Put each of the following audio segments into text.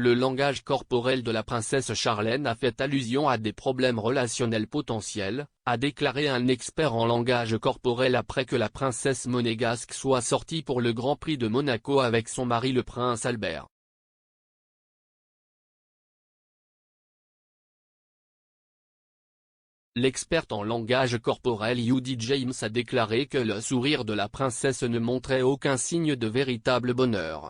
le langage corporel de la princesse Charlène a fait allusion à des problèmes relationnels potentiels, a déclaré un expert en langage corporel après que la princesse monégasque soit sortie pour le Grand Prix de Monaco avec son mari le prince Albert. L'experte en langage corporel Judy James a déclaré que le sourire de la princesse ne montrait aucun signe de véritable bonheur.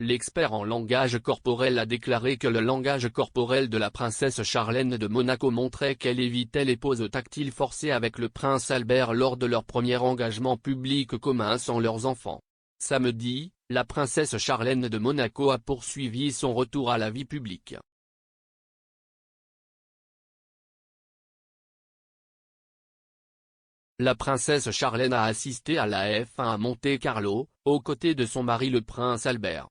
L'expert en langage corporel a déclaré que le langage corporel de la princesse Charlène de Monaco montrait qu'elle évitait les poses tactiles forcées avec le prince Albert lors de leur premier engagement public commun sans leurs enfants. Samedi, la princesse Charlène de Monaco a poursuivi son retour à la vie publique. La princesse Charlène a assisté à la F1 à Monte-Carlo, aux côtés de son mari le prince Albert.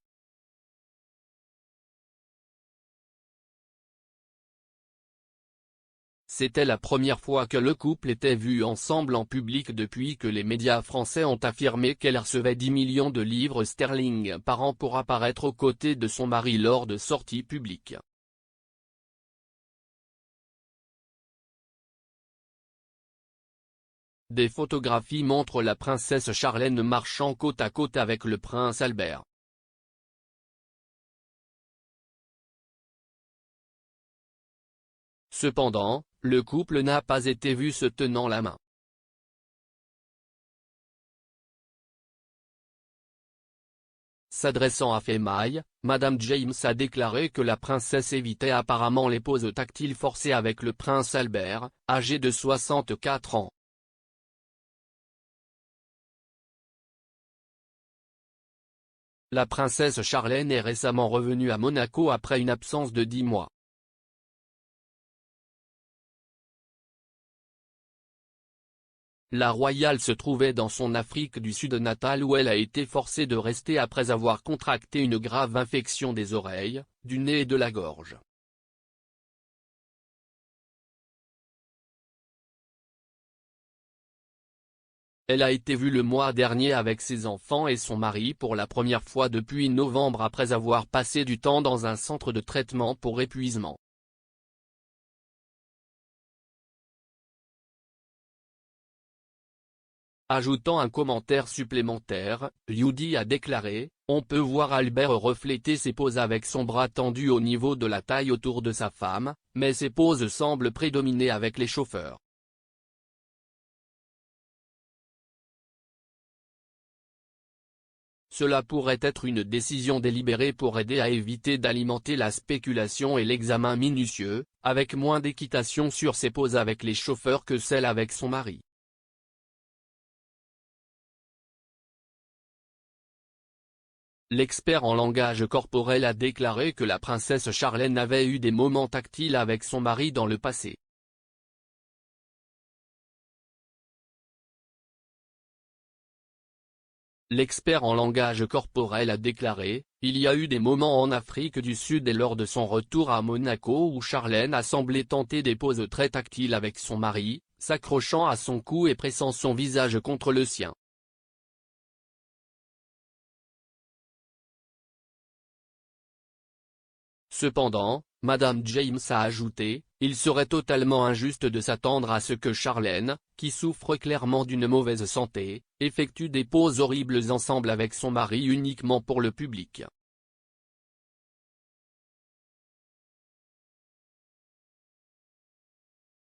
C'était la première fois que le couple était vu ensemble en public depuis que les médias français ont affirmé qu'elle recevait 10 millions de livres sterling par an pour apparaître aux côtés de son mari lors de sorties publiques. Des photographies montrent la princesse Charlène marchant côte à côte avec le prince Albert. Cependant, le couple n'a pas été vu se tenant la main. S'adressant à Femaille, Madame James a déclaré que la princesse évitait apparemment les poses tactiles forcées avec le prince Albert, âgé de 64 ans. La princesse Charlène est récemment revenue à Monaco après une absence de 10 mois. La royale se trouvait dans son Afrique du Sud natale où elle a été forcée de rester après avoir contracté une grave infection des oreilles, du nez et de la gorge. Elle a été vue le mois dernier avec ses enfants et son mari pour la première fois depuis novembre après avoir passé du temps dans un centre de traitement pour épuisement. Ajoutant un commentaire supplémentaire, Judy a déclaré, « On peut voir Albert refléter ses poses avec son bras tendu au niveau de la taille autour de sa femme, mais ses poses semblent prédominer avec les chauffeurs. » Cela pourrait être une décision délibérée pour aider à éviter d'alimenter la spéculation et l'examen minutieux, avec moins d'équitation sur ses poses avec les chauffeurs que celle avec son mari. L'expert en langage corporel a déclaré que la princesse Charlène avait eu des moments tactiles avec son mari dans le passé. L'expert en langage corporel a déclaré, « Il y a eu des moments en Afrique du Sud et lors de son retour à Monaco où Charlène a semblé tenter des poses très tactiles avec son mari, s'accrochant à son cou et pressant son visage contre le sien. » Cependant, Madame James a ajouté, « Il serait totalement injuste de s'attendre à ce que Charlène, qui souffre clairement d'une mauvaise santé, effectue des poses horribles ensemble avec son mari uniquement pour le public. »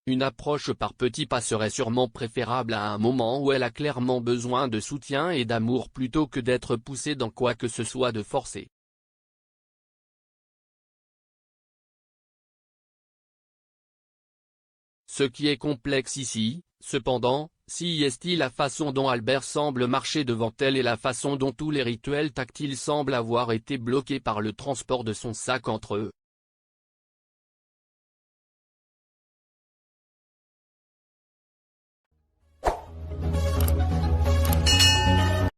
Une approche par petits pas serait sûrement préférable à un moment où elle a clairement besoin de soutien et d'amour plutôt que d'être poussée dans quoi que ce soit de forcé. Ce qui est complexe ici, cependant, est la façon dont Albert semble marcher devant elle et la façon dont tous les rituels tactiles semblent avoir été bloqués par le transport de son sac entre eux.